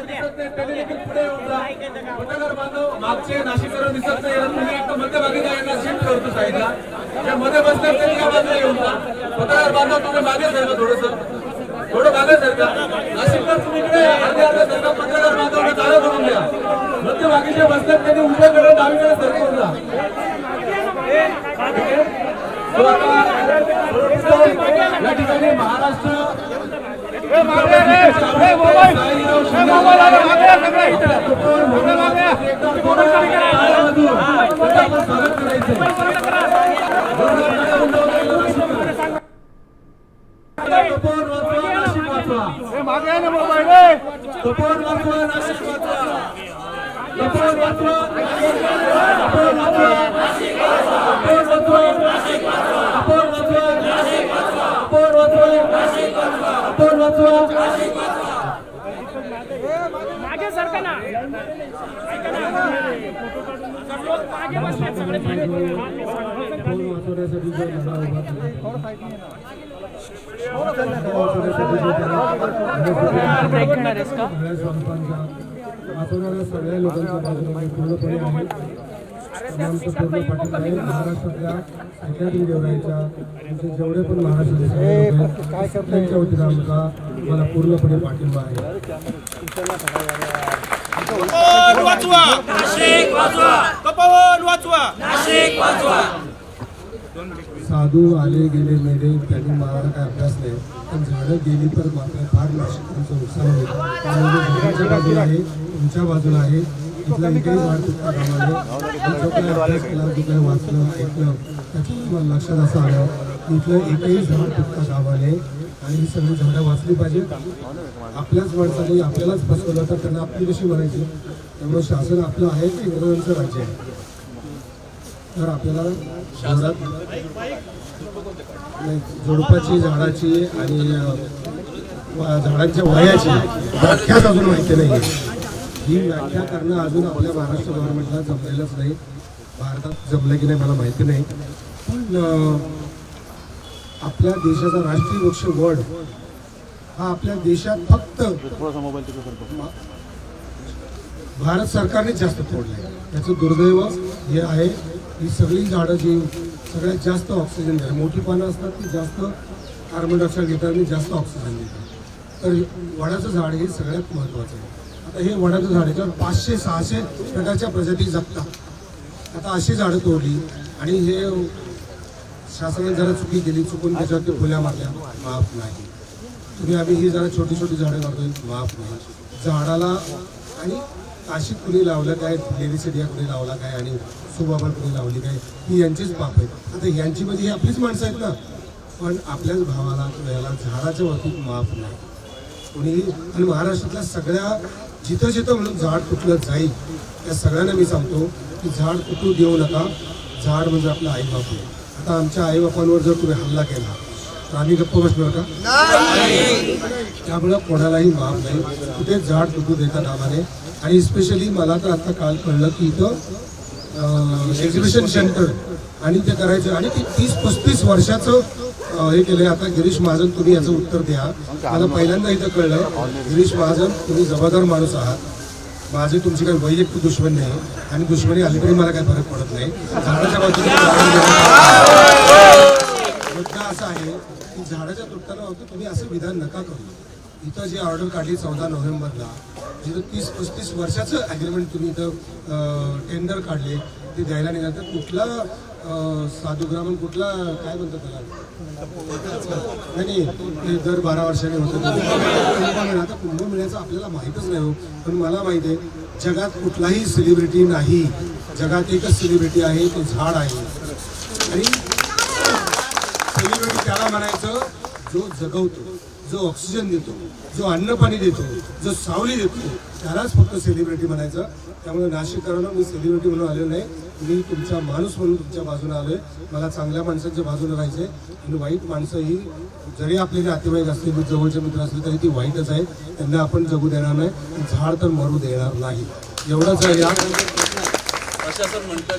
त्यांनी देखील पुढे येऊन जा. पत्रकार बांधव मागचे नाशिककर दिसत नाही, तुम्ही एकदा मध्यभागी जायला शिफ्ट करतो साईडला. जे मध्ये बसतात त्यांनी या बाजूला येऊन जा. पत्रकार बांधव तुम्ही मागे सरका, थोडं मागे सरका. नाशिककर तुम्ही इकडे अर्धे सरका. पत्रकार बांधवांना जागा करून द्या. मध्यभागी जे बसतात त्यांनी उजव्याकडे डावीकडे सरकून जा. या ठिकाणी महाराष्ट्र मागे सरका ना, मागे बसले सगळे सगळ्या लोकांच्या बाजूने पूर्णपणे आहे. पूर्ण पाठिंबा आहे. महाराष्ट्रातल्या सह्याद्री देवराईच्या जेवढे पण महाराष्ट्र त्यांच्या वतीनं मला पूर्णपणे पाठिंबा आहे. साधू आले गेले मेले, त्यांनी मला काय अभ्यास नाही, पण झाडं गेली तर मात्र फार नाशिकांचं नुकसान होईल. झाडाच्या बाजूला आहे, तुमच्या बाजूला आहे. इथला एकही झाड तुटता कामा नये. जो काही अभ्यास केला, जो काही वाचलं ऐकलं, त्याच्यावर मला लक्षात असं आलं की इथलं एकही झाड तुटता कामा नये आणि ही सगळी झाडं वाचली पाहिजे. आपल्याच माणसाने आपल्यालाच फसवलं तर त्यांना आपली कशी म्हणायची. त्यामुळे शासन आपलं आहे की इंग्रजांचं राज्य आहे. तर आपल्याला शहरात झुडपाची, झाडाची आणि झाडांच्या वयाची व्याख्याच अजून माहिती नाही. ही व्याख्या करणं अजून आपल्या महाराष्ट्र गव्हर्नमेंटला जमलेलंच नाही. भारतात जमलं की नाही मला माहिती नाही. पण आपल्या देशाचा राष्ट्रीय वृक्ष वड हा आपल्या देशात फक्त भारत सरकारने जास्त तोडलं आहे. त्याचं दुर्दैव हे आहे. ही सगळी झाडं जी सगळ्यात जास्त ऑक्सिजन देतात, मोठी पानं असतात ती जास्त कार्बन डायऑक्साईड घेतात आणि जास्त ऑक्सिजन देतात. तर वडाचं झाड हे सगळ्यात महत्त्वाचं आहे. आता हे वडाचं झाड याच्यावर 500-600 प्रकारच्या प्रजाती जगतात. आता अशी झाडं तोडली आणि हे शासनाने जरा चुकी केली, चुकून त्याच्यावरती फुल्या मारल्या, माफ नाही. तुम्ही आम्ही ही जरा छोटी छोटी झाडं लावतोय, माफ नाही. झाडाला आणि काशीत कुणी लावलं काय, लेडीसिडिया कुणी लावला काय आणि सुबाबल कुणी लावली काय, ही यांचीच पाप आहेत. आता यांची म्हणजे ही आपलीच माणसं आहेत ना. पण आपल्याच भावाला किंवा याला झाडाच्या बाबतीत माफ नाही कुणीही. आणि महाराष्ट्रातल्या सगळ्या जिथं जिथं म्हणून झाड तुटलं जाईल त्या सगळ्यांना मी सांगतो की झाड तुटू देऊ नका. झाड म्हणजे आपलं आईबाप आहे. आता आमच्या आईबापांवर जर तुम्ही हल्ला केला तर आम्ही गप्प बसणार का? त्यामुळं कोणालाही माफ नाही. कुठे झाड तुटू देता कामा नये. आणि स्पेशली मला तर आता काल कळलं की इथं एक्झिबिशन सेंटर आणि ते करायचं आणि ते 30-35 वर्षाचं हे केलंय. आता गिरीश महाजन तुम्ही याचं उत्तर द्या. मला पहिल्यांदा इथं कळलं गिरीश महाजन तुम्ही जबाबदार माणूस आहात. माझी तुमची काही वैयक्तिक दुश्मन नाही आणि दुश्मनी आली तरी मला काही फरक पडत नाही. झाडाच्या बाजूने मुद्दा असा आहे की झाडाच्या तुटताना होतं तुम्ही असं विधान नका करू. इथं जी ऑर्डर काढली 14 नोव्हेंबरला, जिथं 30-35 वर्षाचं ॲग्रीमेंट तुम्ही इथं टेंडर काढले ते द्यायला निघाल तर कुठला साधूग्रामन कुठला काय म्हणतात त्याला नाही ते दर 12 वर्षांनी होतं. आता कुंभमेळ्याचं आपल्याला माहीतच नाही हो. पण मला माहिती आहे जगात कुठलाही सेलिब्रिटी नाही. जगात एकच सेलिब्रिटी आहे, तो झाड आहे. आणि सेलिब्रिटी त्याला म्हणायचं जो जगवतो, जो ऑक्सिजन देतो, जो अन्न पाणी देतो, जो सावली देतो, त्यालाच फक्त सेलिब्रिटी म्हणायचं. त्यामुळे नाशिककरांना मी सेलिब्रिटी म्हणून आलेलो नाही. मी तुमचा माणूस म्हणून तुमच्या बाजूने आलोय. मला चांगल्या माणसांच्या बाजूने राहायचंय आणि वाईट माणसं ही जरी आपले नातेवाईक असतील, जवळचे मित्र असले तरी ती वाईटच आहे. त्यांना आपण जगू देणार नाही. झाड तर मरू देणार नाही. एवढंच आहे. प्रशासन म्हणतं